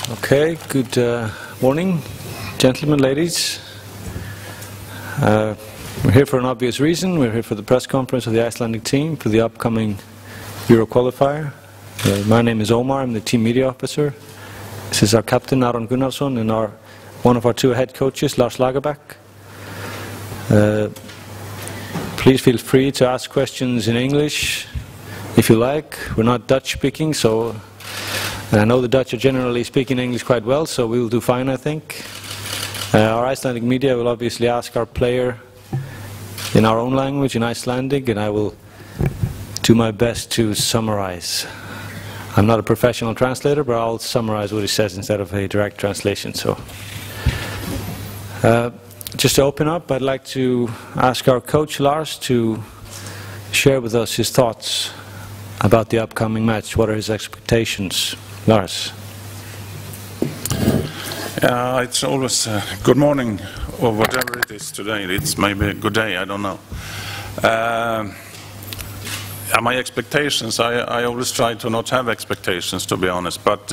Okay, good morning, gentlemen, ladies. We're here for an obvious reason. We're here for the press conference of the Icelandic team for the upcoming Euro qualifier. My name is Omar, I'm the team media officer. This is our captain, Aron Gunnarsson, and one of our two head coaches, Lars Lagerbäck. Please feel free to ask questions in English if you like. We're not Dutch speaking, so I know the Dutch are generally speaking English quite well, so we will do fine, I think. Our Icelandic media will obviously ask our player in our own language, in Icelandic, and I will do my best to summarize. I'm not a professional translator, but I'll summarize what he says instead of a direct translation. So, just to open up, I'd like to ask our coach Lars to share with us his thoughts about the upcoming match. What are his expectations? Lars. It's always good morning, or whatever it is today. It's maybe a good day, I don't know. My expectations, I always try to not have expectations, to be honest, but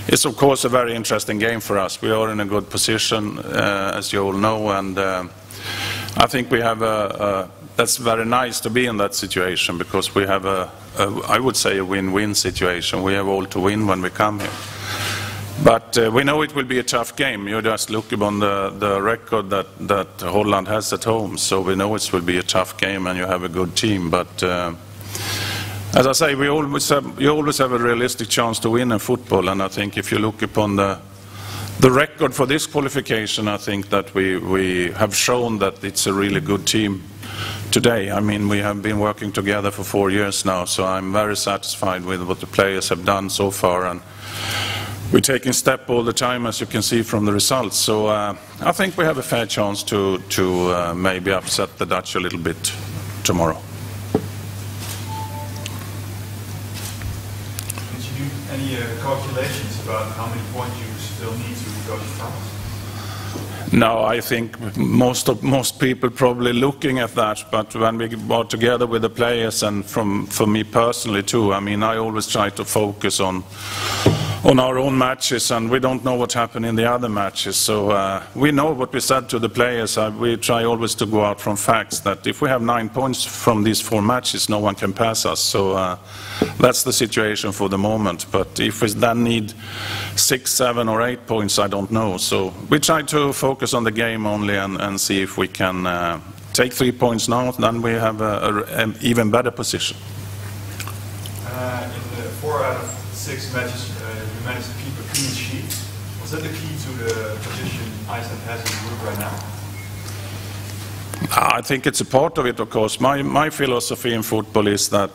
it's of course a very interesting game for us. We are in a good position, as you all know, and I think we have that's very nice to be in that situation, because we have I would say a win-win situation. We have all to win when we come here. But we know it will be a tough game. You just look upon the record that Holland has at home, so we know it will be a tough game, and you have a good team. But as I say, you always have a realistic chance to win in football, and I think if you look upon the record for this qualification, I think that we have shown that it's a really good team today. I mean, we have been working together for 4 years now, so I'm very satisfied with what the players have done so far, and we're taking step all the time, as you can see from the results. So I think we have a fair chance to maybe upset the Dutch a little bit tomorrow. Did you do any calculations about how many points you still need to go to France? No, I think most people probably looking at that, but when we are together with the players, and for me personally too, I mean, I always try to focus on our own matches, and we don't know what happened in the other matches. So we know what we said to the players. We try always to go out from facts, that if we have 9 points from these 4 matches, no one can pass us. So that's the situation for the moment. But if we then need 6, 7 or 8 points, I don't know. So we try to focus on the game only, and see if we can take 3 points now, then we have an even better position. In the 4 out of 6 matches, you managed to keep a clean sheet. Was that the key to the position Iceland has in the group right now? I think it's a part of it, of course. My philosophy in football is that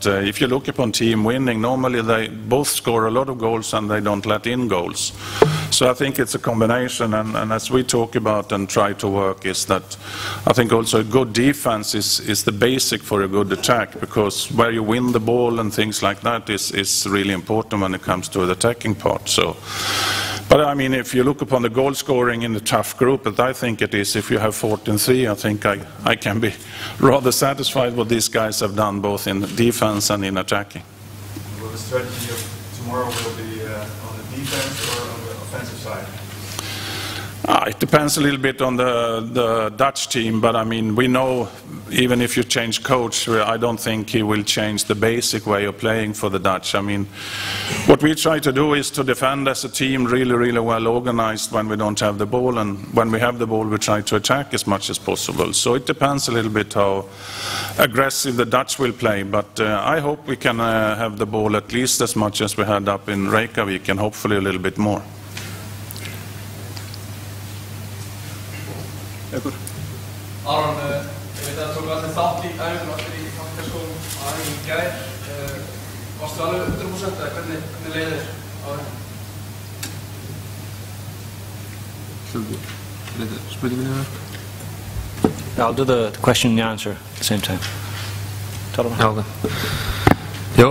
if you look upon team winning, normally they both score a lot of goals and they don't let in goals. So I think it's a combination, and as we talk about and try to work, is that I think also a good defense is the basic for a good attack, because where you win the ball and things like that is really important when it comes to the attacking part. So, but I mean, if you look upon the goal scoring in the tough group, that I think it is, if you have 14-3, I think I can be rather satisfied what these guys have done, both in defense and in attacking. Well, the strategy of tomorrow will be on the defense or on the offensive side? It depends a little bit on the Dutch team, but I mean, we know even if you change coach, I don't think he will change the basic way of playing for the Dutch. I mean, what we try to do is to defend as a team, really well organized when we don't have the ball, and when we have the ball we try to attack as much as possible. So it depends a little bit how aggressive the Dutch will play, but I hope we can have the ball at least as much as we had up in Reykjavik, and hopefully a little bit more. Aron, ég veit að það tók allir þátt í æfingum, allir í fangaskóm á æfingum í gær. Varstu alveg 100% eða hvernig leið þér á Spurningin I'll do the question and the answer at the same time. Já, ok. Jó,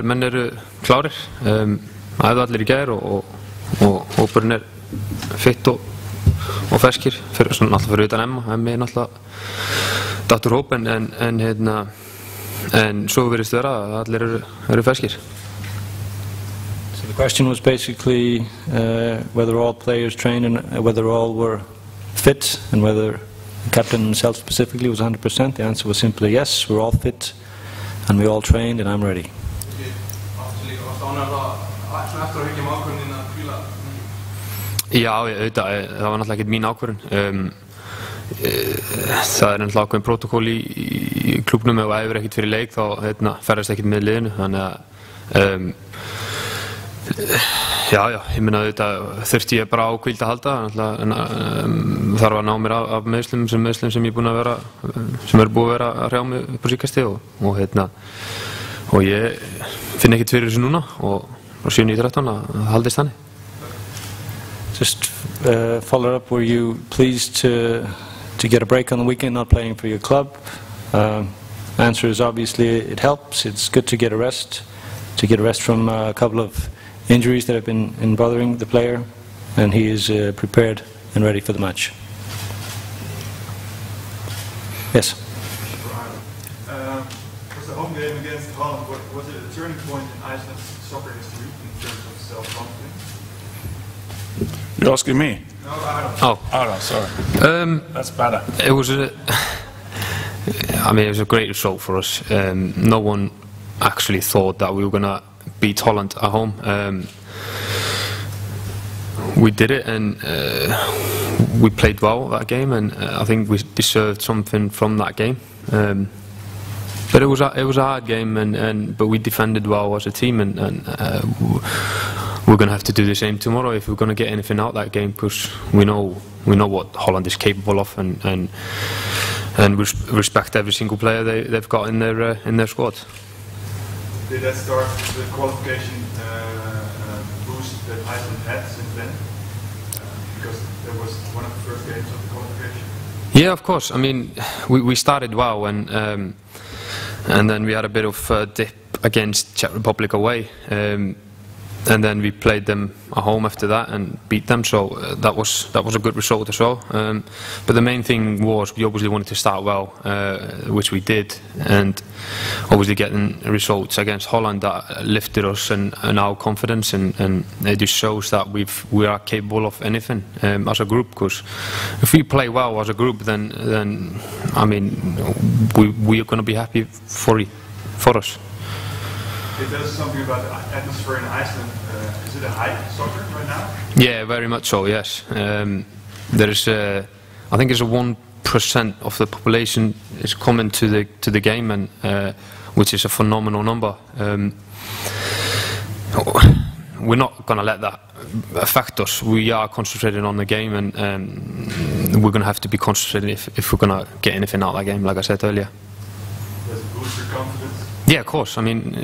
menn eru klárir. Æfðu allir í gær og hópurinn fitt og ferskir, náttúrulega fyrir utan Emma náttúrulega datt úr hóp, en svo virðist vera að allir eru ferskir. So So the question was basically whether all players trained and whether all were fit, and whether the captain himself specifically was 100%. The answer was simply yes, we're all fit and we all trained and I'm ready. Já, það var náttúrulega ekkert mín ákvörðun. Það er náttúrulega ákveðin protokól í klúbnum, ef þú æfir ekkert fyrir leik þá ferðast ekkert með liðinu, þannig að já, ég meina auðvitað þurfti ég bara á hvíld að halda, þarf að ná mér af meiðslum sem ég er búinn að vera, sem eru búið að vera að hrjá mig upp á síðkasti og ég finn ekkert fyrir þessu núna og 7-13 að haldist þannig. Just follow up, were you pleased to get a break on the weekend, not playing for your club? Answer is obviously it helps. It's good to get a rest from a couple of injuries that have been bothering the player, and he is prepared and ready for the match. Yes? Was the home game against Holland, was it a turning point in Iceland's soccer history in terms of self-confidence? You're asking me? No, Aron. Oh. Aron, sorry. That's better. It was it was a great result for us. No one actually thought that we were going to beat Holland at home. We did it, and we played well that game, and I think we deserved something from that game. But it was a hard game, but we defended well as a team, and we're going to have to do the same tomorrow if we're going to get anything out of that game, because we know what Holland is capable of, and we respect every single player they've got in their squad. Did that start the qualification boost that Iceland had since then? Because that was one of the first games of the qualification. Yeah, of course. I mean, we started well, and then we had a bit of a dip against Czech Republic away. And then we played them at home after that and beat them, so that was a good result as well. But the main thing was we obviously wanted to start well, which we did, and obviously getting results against Holland that lifted us and our confidence, and it just shows that we are capable of anything as a group. Because if we play well as a group, then I mean we are going to be happy for us. It does something about the atmosphere in Iceland. Is it a hype soccer right now? Yeah, very much so. Yes, there is. I think it's 1% of the population is coming to the game, and which is a phenomenal number. We're not going to let that affect us. We are concentrating on the game, and we're going to have to be concentrated if we're going to get anything out of that game, like I said earlier. Does it boost your confidence? Yeah, of course. I mean,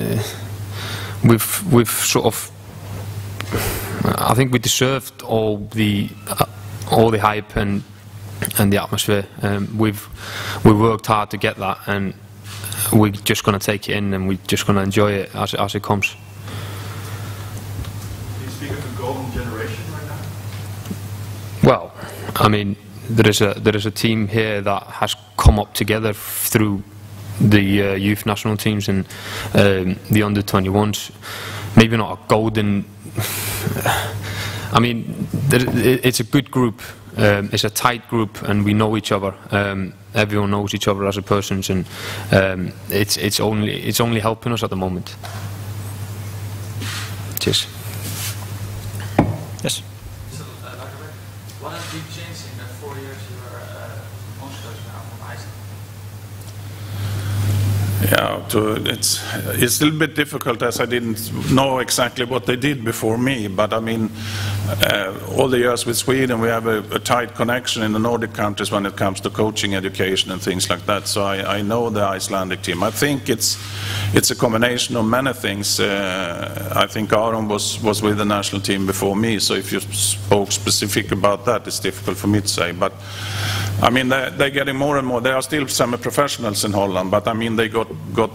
we've sort of. I think we deserved all the hype and the atmosphere. We've worked hard to get that, and we're just going to take it in, and we're just going to enjoy it as it comes. Do you speak of the golden generation right now? Well, I mean, there is a team here that has come up together through the youth national teams and the under-21s. Maybe not a golden. I mean, it's a good group. It's a tight group, and we know each other. Everyone knows each other as a person, and it's only helping us at the moment. Cheers. Yes. What has been changed in the 4 years you were most coach now from Iceland? Yeah, it's a little bit difficult, as I didn't know exactly what they did before me, but I mean, all the years with Sweden we have a tight connection in the Nordic countries when it comes to coaching, education and things like that, so I know the Icelandic team. I think it's a combination of many things. I think Aron was with the national team before me, so if you spoke specific about that, it's difficult for me to say, but I mean, they're getting more and more. There are still semi-professionals in Holland, but I mean, they got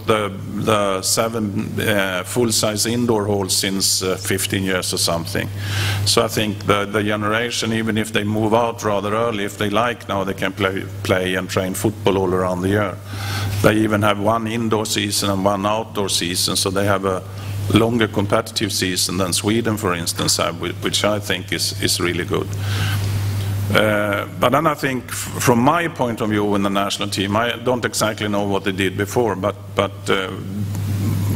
the 7 full-size indoor halls since 15 years or something. So I think the generation, even if they move out rather early, if they like now, they can play and train football all around the year. They even have 1 indoor season and 1 outdoor season, so they have a longer competitive season than Sweden, for instance, have, which I think is really good. But then I think, from my point of view in the national team, I don't exactly know what they did before, but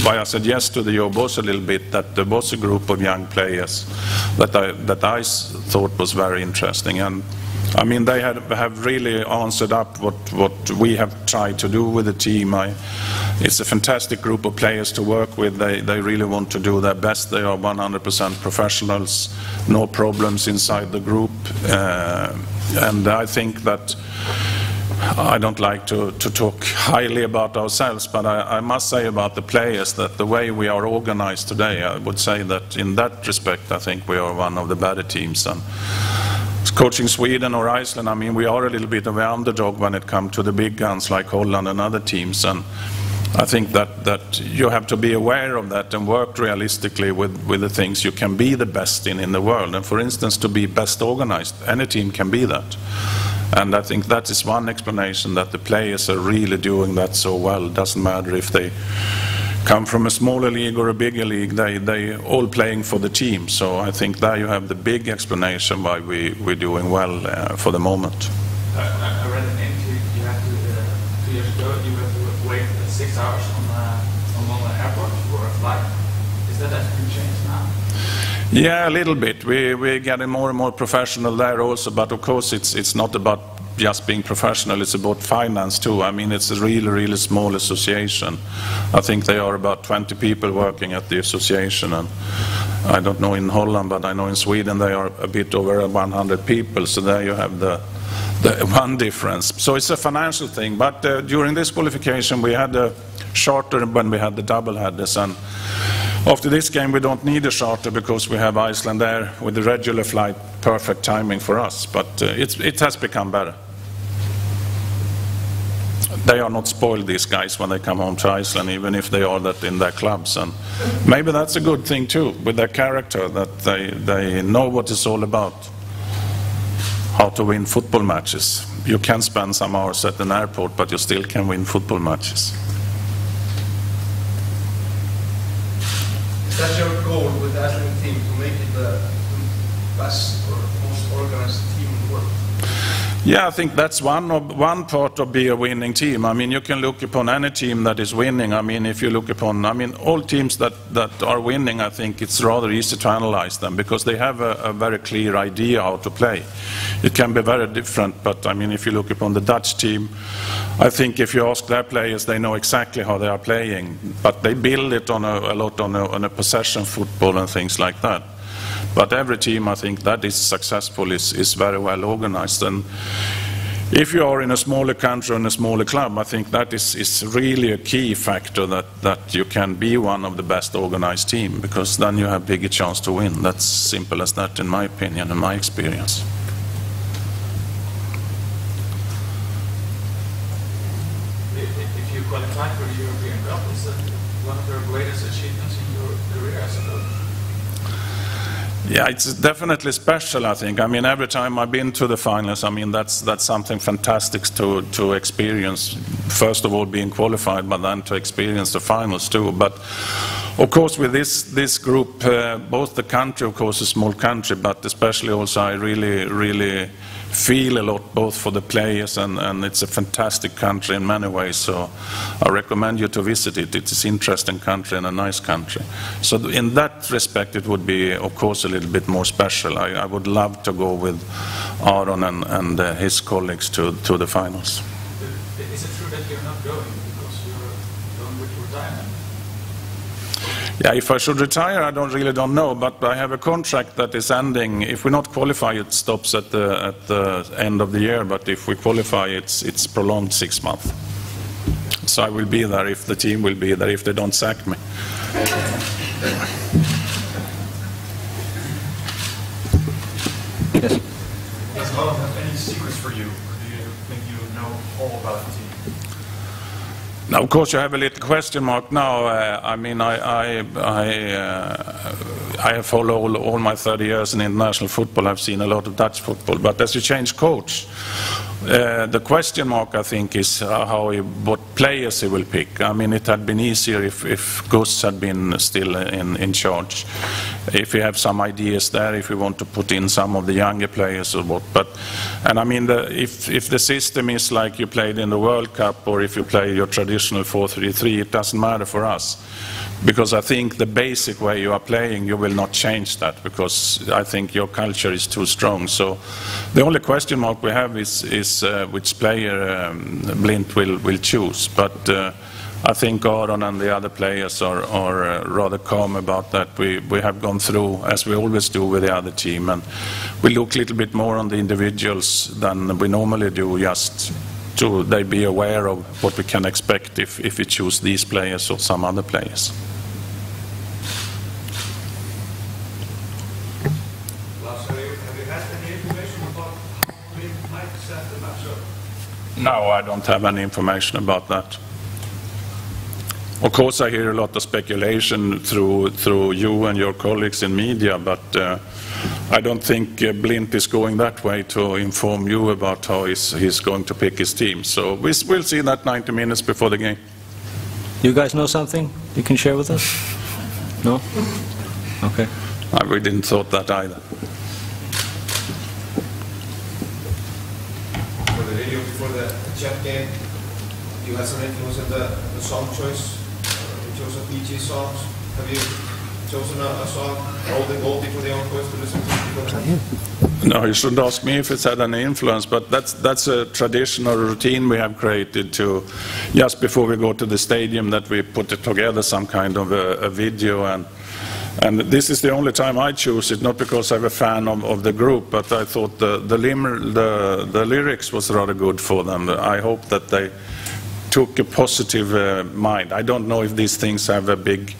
why I said yes to the job was a little bit that there was a group of young players that I thought was very interesting. And I mean, they have really answered up what we have tried to do with the team. It's a fantastic group of players to work with. They really want to do their best. They are 100% professionals, no problems inside the group. And I think that, I don't like to talk highly about ourselves, but I must say about the players that the way we are organized today, I would say that in that respect, I think we are one of the better teams. And coaching Sweden or Iceland, I mean, we are a little bit of an underdog when it comes to the big guns like Holland and other teams. And I think that you have to be aware of that and work realistically with the things you can be the best in the world. And for instance, to be best organized, any team can be that. And I think that is one explanation, that the players are really doing that so well. It doesn't matter if they come from a smaller league or a bigger league, they all playing for the team. So I think there you have the big explanation why we're doing well for the moment. I read an interview you had to, 2 years ago, you had to wait 6 hours on London airport for a flight. Is that anything changed now? Yeah, a little bit. We're getting more and more professional there also, but of course it's not about just being professional, it's about finance too. I mean, it's a really small association. I think there are about 20 people working at the association, and I don't know in Holland, but I know in Sweden they are a bit over 100 people, so there you have the one difference. So it's a financial thing, but during this qualification we had a charter when we had the double headers, and after this game we don't need a charter because we have Iceland there with the regular flight, perfect timing for us, but it has become better. They are not spoiled, these guys, when they come home to Iceland, even if they are that in their clubs, and maybe that's a good thing too, with their character, that they know what it's all about, how to win football matches. You can spend some hours at an airport, but you still can win football matches. Is that your goal with the Icelandic team, to make it the best or most organized team in the world? Yeah, I think that's one part of being a winning team. I mean, you can look upon any team that is winning. I mean, if you look upon, I mean, all teams that are winning, I think it's rather easy to analyze them because they have a very clear idea how to play. It can be very different, but I mean, if you look upon the Dutch team, I think if you ask their players, they know exactly how they are playing, but they build it on a lot on a possession football and things like that. But every team, I think, that is successful is very well organized. And if you are in a smaller country and a smaller club, I think that is really a key factor that you can be one of the best organized team, because then you have bigger chance to win. That's simple as that, in my opinion and my experience. If you qualify for the European Cup, is that one of your greatest achievements in your career, I suppose? Yeah, it's definitely special, I think. I mean, every time I've been to the finals, I mean, that's something fantastic to experience. First of all, being qualified, but then to experience the finals too. But of course, with this group, both the country, of course, a small country, but especially also I really feel a lot both for the players, and it's a fantastic country in many ways, so I recommend you to visit it. It's an interesting country and a nice country. So in that respect it would be, of course, a little bit more special. I would love to go with Aron and his colleagues to the finals. Is it true that you're not going because you're going with retirement? Yeah, if I should retire, I really don't know, but I have a contract that is ending. If we not qualify, it stops at the end of the year, but if we qualify, it's prolonged 6 months. So I will be there if the team will be there, if they don't sack me. Yes. Does Holland have any secrets for you, or do you think you know all about the team? Now, of course, you have a little question mark now. I mean, I have followed all my 30 years in international football. I've seen a lot of Dutch football. But as you change coach, The question mark, I think, is what players he will pick. I mean, it had been easier if Gus had been still in charge. If you have some ideas there, if you want to put in some of the younger players or what. And I mean, if the system is like you played in the World Cup, or if you play your traditional 4-3-3, it doesn't matter for us. Because I think the basic way you are playing, you will not change that, because I think your culture is too strong. So the only question mark we have is which player Blint will choose. But I think Aron and the other players are rather calm about that. We have gone through, as we always do with the other team, and we look a little bit more on the individuals than we normally do, just to they be aware of what we can expect if we choose these players or some other players. No, I don't have any information about that. Of course, I hear a lot of speculation through you and your colleagues in media, but I don't think Blint is going that way to inform you about how he's going to pick his team. So we'll see that 90 minutes before the game. You guys know something you can share with us? No? Okay. We didn't thought that either. For the video before the Czech game, you had some influence in the song choice. You chose a PG songs. Have you chosen a song, Goldie for the own choice to listen to? No, you shouldn't ask me if it's had any influence, but that's a traditional routine we have created to, just before we go to the stadium, that we put together some kind of a video. And this is the only time I choose it, not because I'm a fan of the group, but I thought the lyrics was rather good for them. I hope that they took a positive mind. I don't know if these things have a big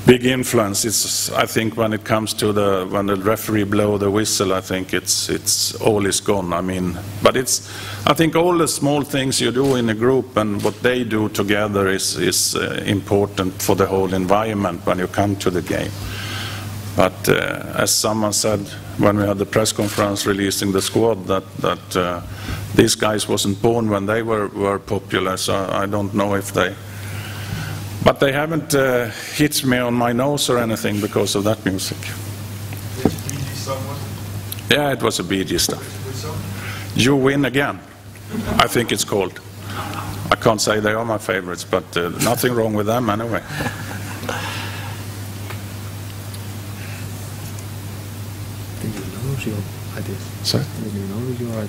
influence. I think when it comes to when the referee blow the whistle, I think it's all is gone. I mean, but I think all the small things you do in a group and what they do together is important for the whole environment when you come to the game. But as someone said when we had the press conference releasing the squad, that these guys wasn't born when they were popular, so I don't know if they. But they haven't hit me on my nose or anything because of that music. Which BG song was it? Yeah, it was a BG stuff. Which song? You Win Again, I think it's called. I can't say they are my favorites, but nothing wrong with them anyway. Sorry?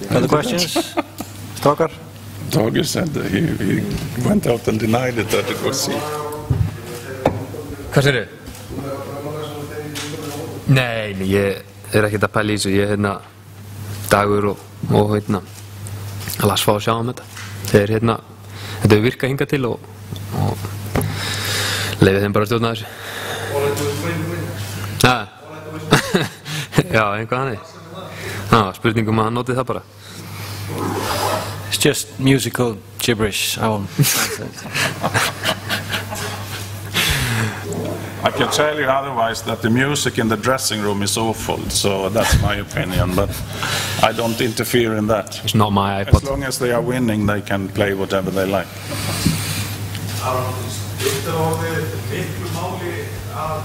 Other questions? Stalker? Dogger said that he went out and denied it that it was he. Hvað segirðu? Nei, ég ekkert að pæla í þessu. Ég Dagur og las fá að sjá þetta. Þetta hefur virkað hingað til og leyfið þeim bara að stjórna þessu. Já, einhvað hannig. Spurningum að hann notið það bara. It's just musical gibberish. I won't translate. I can tell you otherwise that the music in the dressing room is awful, so that's my opinion, but I don't interfere in that. It's not my iPod. As long as they are winning, they can play whatever they like. Skiptir á miklu máli að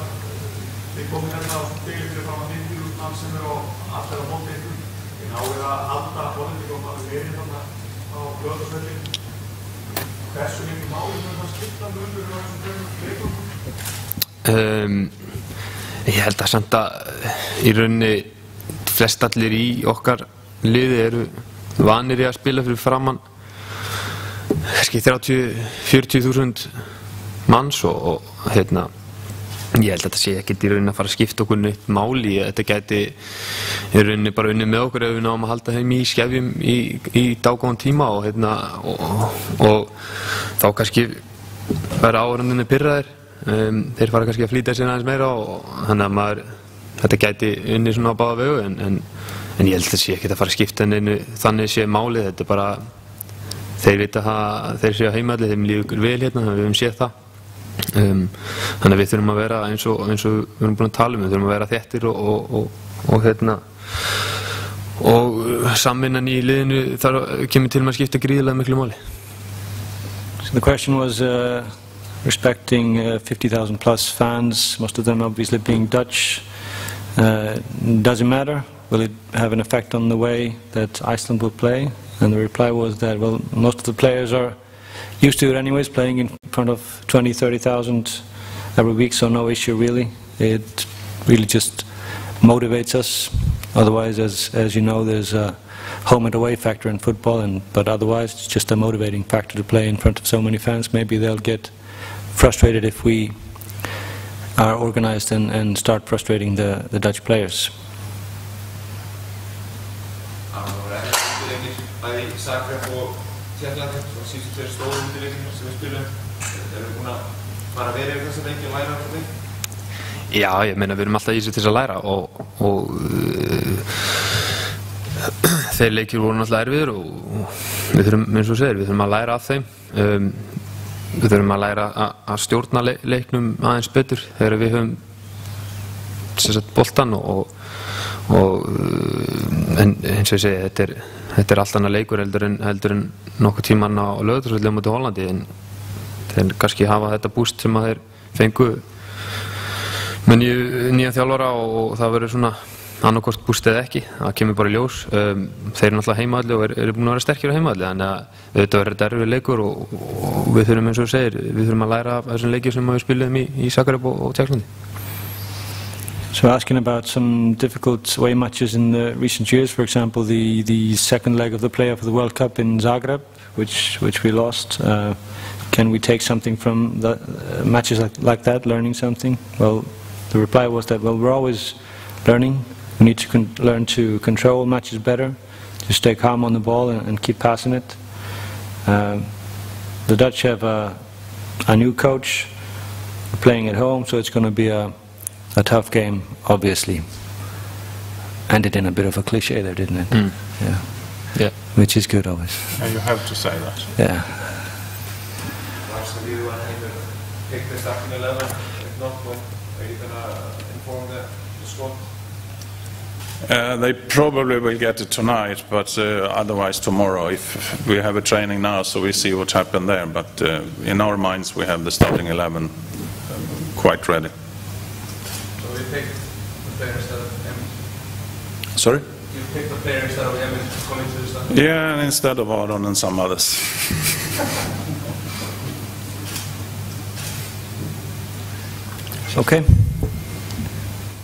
þið komið hérna á fyrir fram að 90.000 mann sem á allir á móti ykkur. Þið náðu að halda Hollandi og að verið þarna á Lögðarsvelli. Hversu miklu máli það skipta munur á þessum leikum? Ég held að samt að í rauninni flestallir í okkar liði eru vanir í að spila fyrir framann kannski 30-40.000 manns og ég held að þetta sé ekkert í rauninni að fara að skipta okkur neitt máli. Þetta gæti í rauninni bara unnið með okkur ef við náum að halda þeim í skefjum í dágóðan tíma og þá kannski vera áhorfandinn pirraðir. Þeir fara kannski að flýta sér aðeins meira og þannig að þetta gæti unnið svona á báða vegu en ég held að það sé ekkert að fara að skipta neinu þannig sé málið. Þetta bara þeir vita að þeir séu heimalli, þeim líður vel hérna, við höfum séð það. Þannig að við þurfum að vera eins og við erum búin að tala við þurfum að vera þéttir og samvinnan í liðinu þar kemur til með að skipta gríðarlega miklu máli. So the question was respecting 50,000 plus fans, most of them obviously being Dutch. Does it matter? Will it have an effect on the way that Iceland will play? And the reply was that, well, most of the players are used to it anyways, playing in front of 20,000, 30,000 every week, so no issue really. It really just motivates us. Otherwise, as you know, there's a home and away factor in football, but otherwise it's just a motivating factor to play in front of so many fans. Maybe they'll get frustrated if we are organized and start frustrating the Dutch players. Bæði Zagreb og Tékklandi, svo síðustu tveir stóru undirleikirnir sem við spilum. Erum við búin að fara að vera yfir þessa leiki og læra frá því? Já, ég meina við erum alltaf í þessu til að læra og þeir leikir voru náttúrulega erfiðir og við þurfum, eins og segir, við þurfum að læra af þeim. Við þurfum að læra að stjórna leiknum aðeins betur þegar við höfum boltan en eins og ég segi, þetta er allt annað leikur heldur en nokkuð tíman á Laugardalsvelli á móti Hollandi, en þeir kannski hafa þetta búst sem að þeir fengu með nýja þjálfara og það verður svona annarkvort búst eða ekki, það kemur bara í ljós. Þeir eru náttúrulega heimavalli og eru búin að vera sterkir á heimavalli, þannig að þetta verður erfiður leikur og við þurfum, eins og þú segir, við þurfum að læra af þessum leikjum sem við spilum í Zagreb og Tékklandi. So asking about some difficult away matches in the recent years, for example, the second leg of the playoff of the World Cup in Zagreb, which we lost. Can we take something from the matches like that, learning something? Well, the reply was that, well, we're always learning. We need to learn to control matches better, to stay calm on the ball and keep passing it. The Dutch have a new coach, playing at home, so it's going to be a tough game, obviously. Ended in a bit of a cliché there, didn't it? Mm. Yeah. Which is good, always. Yeah, you have to say that. Yeah. Pick the starting 11. If not, are you going to inform the squad? They probably will get it tonight, but otherwise tomorrow. If we have a training now, so we see what happened there. But in our minds, we have the starting 11 quite ready. So we pick the players that have Emil? Sorry? You pick the players that have Emil coming to the start? Yeah, instead of Aron and some others. Okay.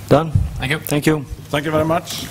Done? Thank you. Thank you. Thank you very much.